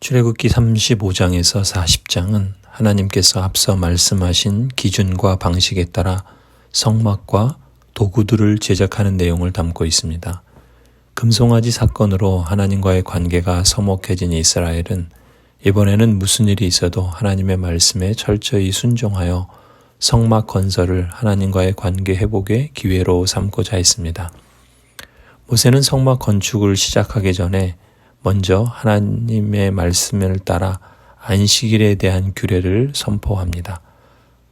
출애굽기 35장에서 40장은 하나님께서 앞서 말씀하신 기준과 방식에 따라 성막과 도구들을 제작하는 내용을 담고 있습니다. 금송아지 사건으로 하나님과의 관계가 서먹해진 이스라엘은 이번에는 무슨 일이 있어도 하나님의 말씀에 철저히 순종하여 성막 건설을 하나님과의 관계 회복의 기회로 삼고자 했습니다. 모세는 성막 건축을 시작하기 전에 먼저 하나님의 말씀을 따라 안식일에 대한 규례를 선포합니다.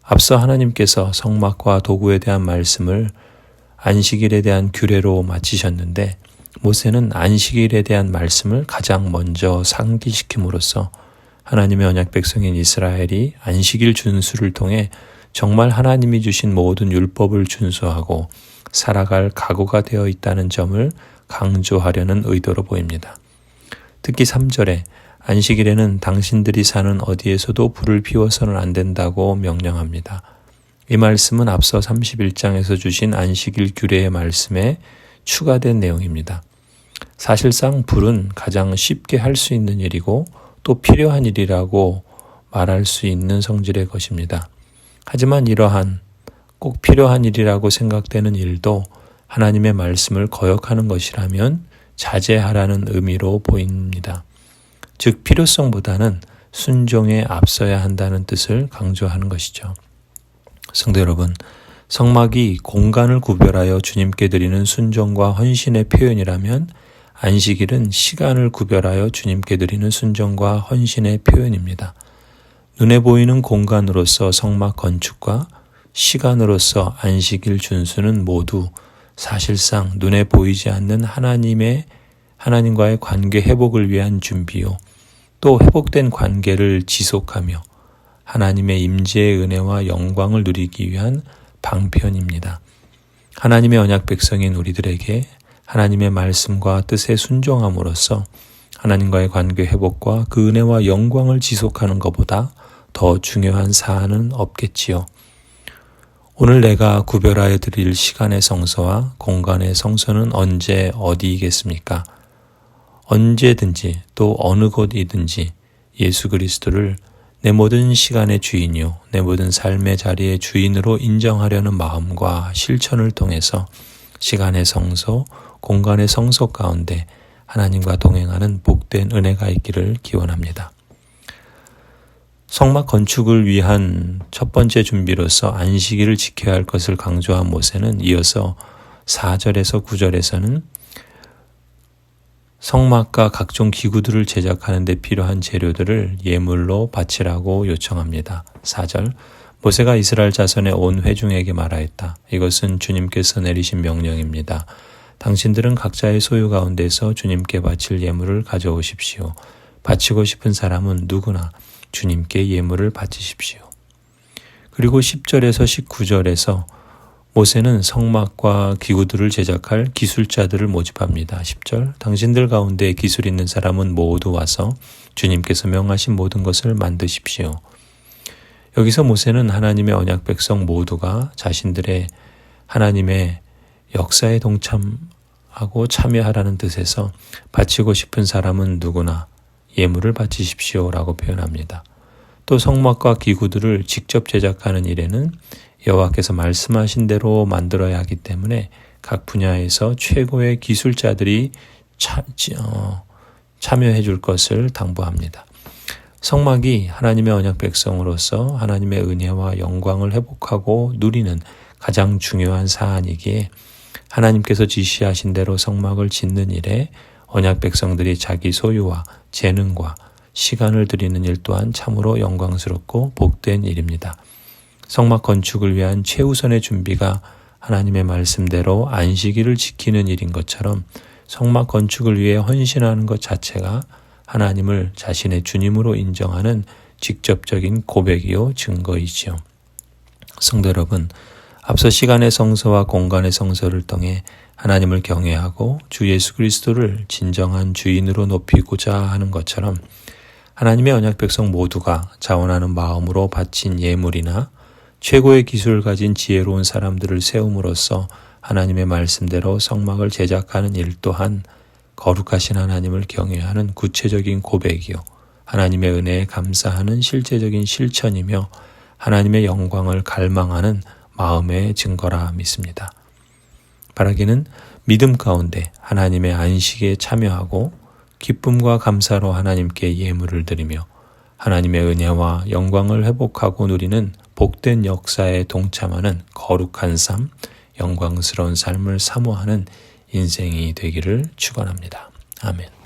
앞서 하나님께서 성막과 도구에 대한 말씀을 안식일에 대한 규례로 마치셨는데 모세는 안식일에 대한 말씀을 가장 먼저 상기시킴으로써 하나님의 언약 백성인 이스라엘이 안식일 준수를 통해 정말 하나님이 주신 모든 율법을 준수하고 살아갈 각오가 되어 있다는 점을 강조하려는 의도로 보입니다. 특히 3절에 안식일에는 당신들이 사는 어디에서도 불을 피워서는 안 된다고 명령합니다. 이 말씀은 앞서 31장에서 주신 안식일 규례의 말씀에 추가된 내용입니다. 사실상 불은 가장 쉽게 할 수 있는 일이고 또 필요한 일이라고 말할 수 있는 성질의 것입니다. 하지만 이러한 꼭 필요한 일이라고 생각되는 일도 하나님의 말씀을 거역하는 것이라면 자제하라는 의미로 보입니다. 즉 필요성보다는 순종에 앞서야 한다는 뜻을 강조하는 것이죠. 성도 여러분, 성막이 공간을 구별하여 주님께 드리는 순종과 헌신의 표현이라면 안식일은 시간을 구별하여 주님께 드리는 순종과 헌신의 표현입니다. 눈에 보이는 공간으로서 성막 건축과 시간으로서 안식일 준수는 모두 사실상 눈에 보이지 않는 하나님과의 관계 회복을 위한 준비요. 또 회복된 관계를 지속하며 하나님의 임재의 은혜와 영광을 누리기 위한 방편입니다. 하나님의 언약 백성인 우리들에게 하나님의 말씀과 뜻에 순종함으로써 하나님과의 관계 회복과 그 은혜와 영광을 지속하는 것보다 더 중요한 사안은 없겠지요. 오늘 내가 구별하여 드릴 시간의 성소와 공간의 성소는 언제 어디이겠습니까? 언제든지 또 어느 곳이든지 예수 그리스도를 내 모든 시간의 주인이요 내 모든 삶의 자리의 주인으로 인정하려는 마음과 실천을 통해서 시간의 성소, 공간의 성소 가운데 하나님과 동행하는 복된 은혜가 있기를 기원합니다. 성막 건축을 위한 첫 번째 준비로서 안식일을 지켜야 할 것을 강조한 모세는 이어서 4절에서 9절에서는 성막과 각종 기구들을 제작하는 데 필요한 재료들을 예물로 바치라고 요청합니다. 4절, 모세가 이스라엘 자손의 온 회중에게 말하였다. 이것은 주님께서 내리신 명령입니다. 당신들은 각자의 소유 가운데서 주님께 바칠 예물을 가져오십시오. 바치고 싶은 사람은 누구나 주님께 예물을 바치십시오. 그리고 10절에서 19절에서 모세는 성막과 기구들을 제작할 기술자들을 모집합니다. 10절, 당신들 가운데 기술 있는 사람은 모두 와서 주님께서 명하신 모든 것을 만드십시오. 여기서 모세는 하나님의 언약 백성 모두가 자신들의 하나님의 역사에 동참하고 참여하라는 뜻에서 바치고 싶은 사람은 누구나 예물을 바치십시오라고 표현합니다. 또 성막과 기구들을 직접 제작하는 일에는 여호와께서 말씀하신 대로 만들어야 하기 때문에 각 분야에서 최고의 기술자들이 참여해 줄 것을 당부합니다. 성막이 하나님의 언약 백성으로서 하나님의 은혜와 영광을 회복하고 누리는 가장 중요한 사안이기에 하나님께서 지시하신 대로 성막을 짓는 일에 언약 백성들이 자기 소유와 재능과 시간을 들이는 일 또한 참으로 영광스럽고 복된 일입니다. 성막 건축을 위한 최우선의 준비가 하나님의 말씀대로 안식일을 지키는 일인 것처럼 성막 건축을 위해 헌신하는 것 자체가 하나님을 자신의 주님으로 인정하는 직접적인 고백이요 증거이지요. 성도 여러분, 앞서 시간의 성소와 공간의 성소를 통해 하나님을 경외하고 주 예수 그리스도를 진정한 주인으로 높이고자 하는 것처럼 하나님의 언약 백성 모두가 자원하는 마음으로 바친 예물이나 최고의 기술을 가진 지혜로운 사람들을 세움으로써 하나님의 말씀대로 성막을 제작하는 일 또한 거룩하신 하나님을 경외하는 구체적인 고백이요 하나님의 은혜에 감사하는 실제적인 실천이며 하나님의 영광을 갈망하는 마음의 증거라 믿습니다. 바라기는 믿음 가운데 하나님의 안식에 참여하고 기쁨과 감사로 하나님께 예물을 드리며 하나님의 은혜와 영광을 회복하고 누리는 복된 역사에 동참하는 거룩한 삶, 영광스러운 삶을 사모하는 인생이 되기를 축원합니다. 아멘.